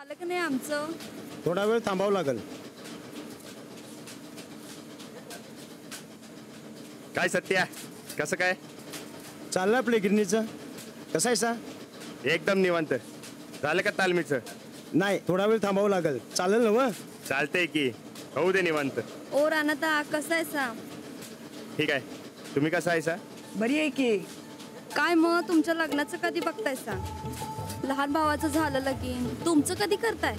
झालं की नाही आमचं? थोडा वेळ थांबावं लागेल. काय सत्या, कसं काय चाललं आपल्या गिरणीचं? कसं आहे सा? एकदम निवांत. झालं का तालमीचं? नाही, थोडा वेळ थांबावं लागेल. चालेल ना व? चालतंय की, होऊ दे निवांत. ओ रानाता कसं आहे सा? ठीक आहे, तुम्ही कसं आहे सा? बरी आहे की. काय मग तुमच्या लग्नाचं कधी बघताय सा? लहान भावाचं झालं लगीन, तुमचं कधी करताय?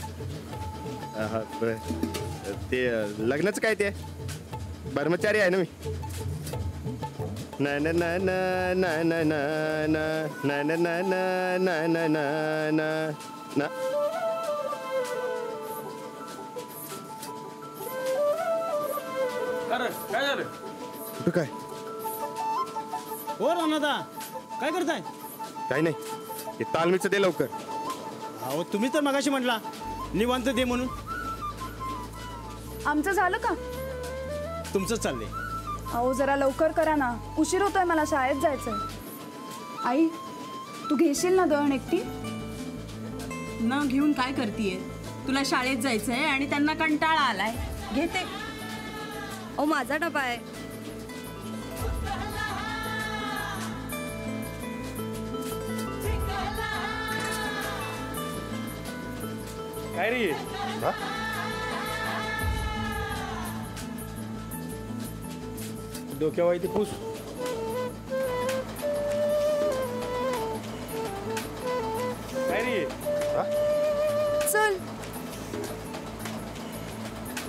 ते लग्नाचं काय ते ब्रह्मचारी आहे ना मी. ना ना ना ना ना ना ना ना ना ना ना ना ना ना ना ना. काय झालं? कुठं काय? हो रानादा, काय करताय? काही नाही, ते तालमीचं दे लवकर. अहो तुम्ही तर मगाशी म्हटला निवांत दे म्हणून. आमचं झालं का? तुमचं चाललंय. अहो जरा लवकर करा ना, उशीर होतोय, मला शाळेत जायचंय. आई, तू घेशील ना दळण एकटी? न घेऊन काय करतीये? तुला शाळेत जायचंय आणि त्यांना कंटाळा आलाय. घेते. ओ माझा डबा आहे. काय रे? डोक्यावर ते पूस. काय रे? चल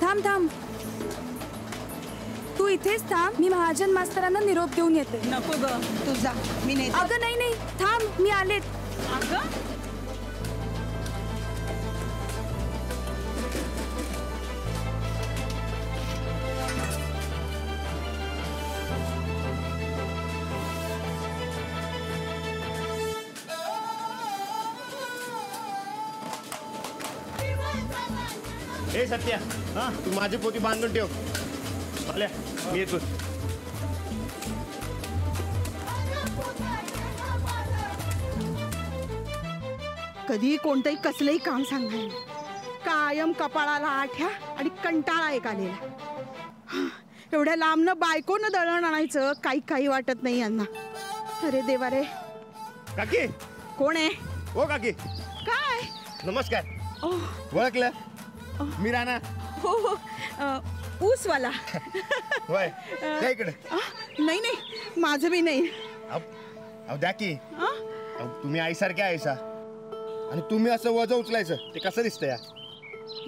थांब थांब, तू इथेच थांब, मी महाजन मास्तरांना निरोप देऊन येते. नको ग, तू जा, मी नाही. अगं नाही नाही, थांब, मी आलेत. अगं हे सत्या, हा तू माझी पोती बांधून ठेव. आल्या, मी येतो. कधी कोणतंही कसलंही काम सांगाय, कायम कपाळाला आठ्या आणि कंटाळा एक आलेला. एवढ्या लांबनं बायकोनं दळण आणायचं काही काही वाटत नाही यांना. अरे देवा रे. काकी. कोण आहे? हो काकी. काय? नमस्कार. ओळखलं? मी राणा. हो हो, ऊसवाला. होय, त्या इकडे. नाही नाही, माझं बी नाही. अहो द्या की. तुम्ही आईसारखे आयसा आणि तुम्ही असं वजन उचलायचं, ते कसं दिसतंय या?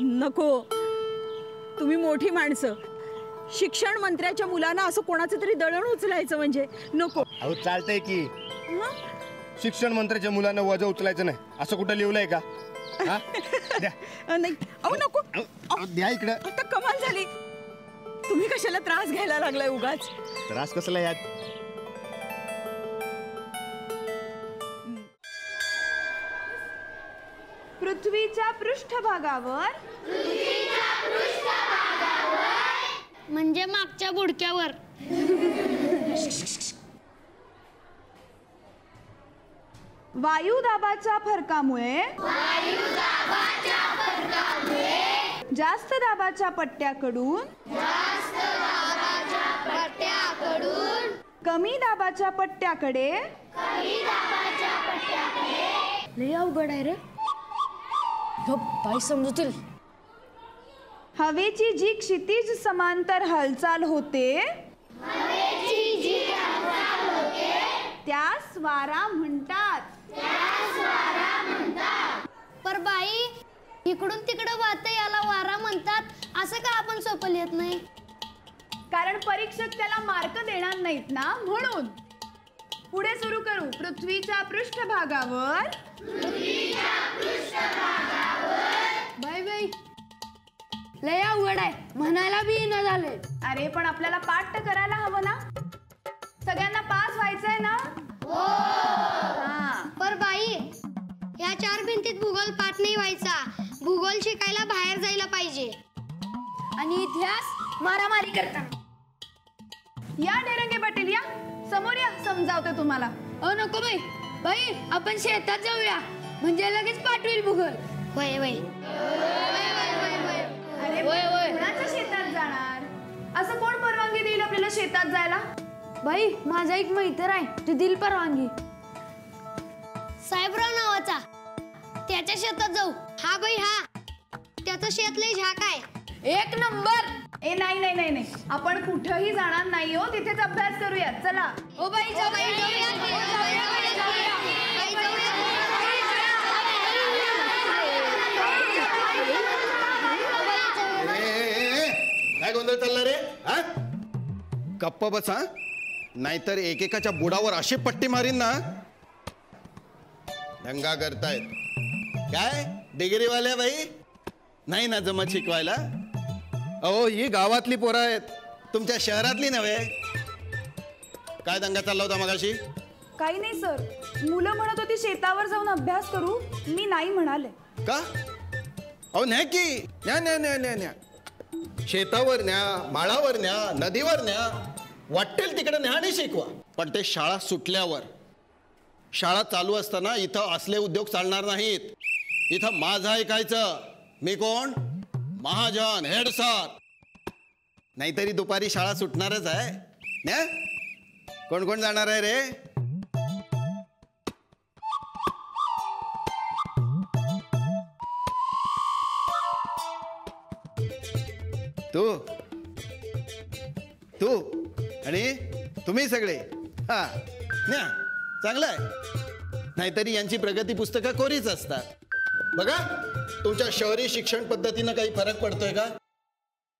नको, तुम्ही मोठी माणसं, शिक्षण मंत्र्याच्या मुलांना असं कोणाचं तरी दळण उचलायचं म्हणजे नको. अहो चालतंय की, शिक्षण मंत्र्याच्या मुलांना वजन उचलायचं नाही असं कुठं लिहिलंय का? नाही. अहो नको. द्या इकडं. आता कमाल झाली, तुम्ही कशाला त्रास घ्यायला लागलाय उगाच? त्रास कसला यात? पृथ्वीच्या पृष्ठभागावर म्हणजे मागच्या बुडक्यावर. वायुदाबाच्या फरकामुळे जास्त दाबाच्या पट्ट्याकडून कमी दाबाच्या पट्ट्याकडे लय अवघड आहे रे. बाई समजतील. हवेची जी क्षितिज समांतर हालचाल होते त्यास वारा म्हणतात. पर बाई, इकडून तिकडं वाहतं याला वारा म्हणतात, असं का आपण सोपं लिहित नाही? कारण परीक्षक त्याला मार्क देणार नाहीत ना, म्हणून. पुढे सुरू करू. पृथ्वीच्या पृष्ठभागावर बाई बाई, लय अवघड आहे, म्हणायला बी न झाले. अरे पण आपल्याला पाठ तर करायला हवं ना, सगळ्यांना पास व्हायचंय ना. पर बाई, या 4 भिंतीत भूगोल पाठ नाही व्हायचा, भूगोल शिकायला बाहेर जायला पाहिजे. आणि इतिहास मारामारी करता. या डेरंगे पाटील, या समोर या, समजावते तुम्हाला. नको बाई, बाई आपण शेतात जाऊया, म्हणजे लगेच पाठवेल भूगोल. वय वय अरे कुणाच्या शेतात जाणार? असं कोण परवानगी देईल आपल्याला शेतात जायला? बाई माझा एक मैत्र आहे, ते दिल परवानगी. साहेबराव नावाचा, त्याच्या शेतात जाऊ. हा बाई हा, त्याचं शेत लय झाक आहे. एक नंबर. ए नाही नाही नाही नाही, आपण कुठंही जाणार नाही हो, तिथेच अभ्यास करूयात. चला. ओ बाई काय गोंधळ चालला रे? हा गप्प बस हा, नाहीतर एकेकाच्या बुडावर अशी पट्टी मारीन ना. दंगा करतायत काय डिग्रीवाल्या बाई? नाही ना जमत शिकवायला? अहो ही गावातली पोरं आहेत, तुमच्या शहरातली नव्हे. काय दंगा चालला होता मगाशी? काही नाही सर, मुलं म्हणत होती शेतावर जाऊन अभ्यास करू, मी नाही म्हणाले. का? अहो न्या की, न्या न्या न्या न्या न्या, शेतावर न्या, माळावर न्या, नदीवर न्या, वाटेल तिकडे न्या आणि शिकवा. पण ते शाळा सुटल्यावर, शाळा चालू असताना इथं असले उद्योग चालणार नाहीत. इथं माझं ऐकायचं. मी कोण? Mahajan, head sir. नाहीतरी दुपारी शाळा सुटणारच आहे. न्या. कोण कोण जाणार आहे रे? तू आणि तुम्ही सगळे. हा न्या, चांगलं आहे. नाहीतरी यांची प्रगती पुस्तकं कोरीच असतात. बघा तुमच्या शहरी शिक्षण पद्धतीनं काही फरक पडतोय का?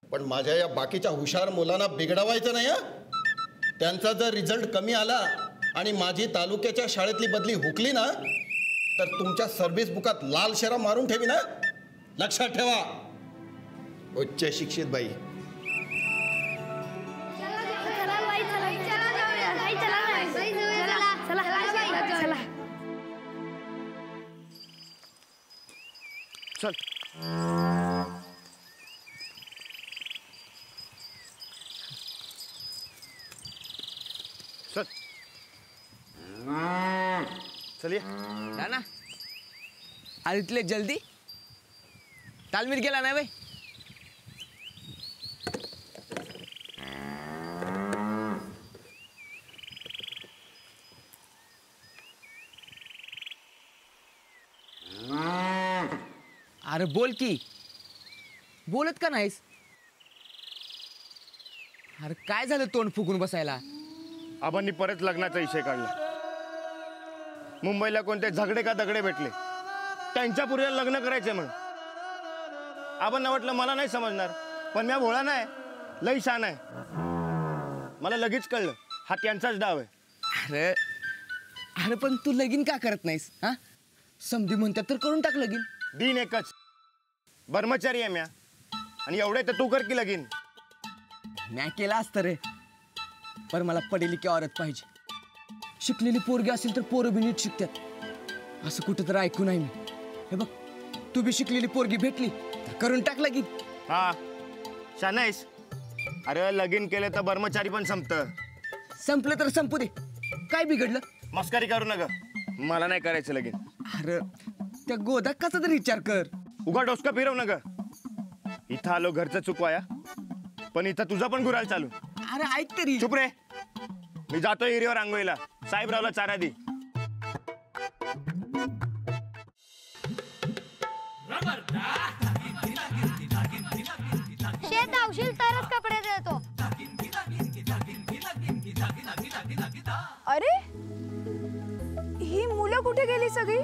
पण माझ्या या बाकीच्या हुशार मुलांना बिघडवायचं नाही. त्यांचा जर रिझल्ट कमी आला आणि माझी तालुक्याच्या शाळेतली बदली हुकली ना, तर तुमच्या सर्व्हिस बुकात लाल शेरा मारून ठेवी ना. लक्षात ठेवा. उच्च शिक्षित बाई. चल. चल. चलिए ना अरे इतले जल्दी तालमीत गेला ना भाई? अरे बोल की, बोलत का नाहीस? अरे काय झालं तोंड फुगून बसायला? आबांनी परत लग्नाचा विषय काढला. मुंबईला कोणते झगडे का दगडे भेटले, त्यांच्या पूर्वी लग्न करायचे म्हणून. आबांना वाटलं मला नाही समजणार, पण मी भोळा नाही, लई शान आहे. मला लगेच कळलं हा त्यांचाच डाव आहे. अरे अरे पण तू लगीन का करत नाहीस? हा समधी म्हणतात तर करून टाक लगीन. दिन एकच, ब्रह्मचारी आहे म्या, आणि एवढे तर तू कर की लगीन. म्या केला असतं रे, पण मला पडेली की औरत पाहिजे. शिकलेली पोरगी असेल तर पोरं बी नीट शिकतात, असं कुठं तर ऐकू नाही मी. हे बघ, तू बी शिकलेली पोरगी भेटली तर करून टाक लगीन. हा शानाईस. अरे लगीन केलं तर ब्रह्मचारी पण संपतं. संपलं तर संपू दे, काय बिघडलं? मस्करी करू नका, मला नाही करायचं लगीन. अरे त्या गोदाकाचा तर विचार कर. उगा डोसका फिरव नका. इथं आलो घरचं चुकवाया, पण इथं तुझा पण गुराल चालू. अरे ऐक तरी. चुप रे, मी जातो एरियावर आंघोळीला. साहेबरावला चारा दे. शेत धावशील तरच कपडे देतो. अरे ही मुलं कुठे गेली सगळी?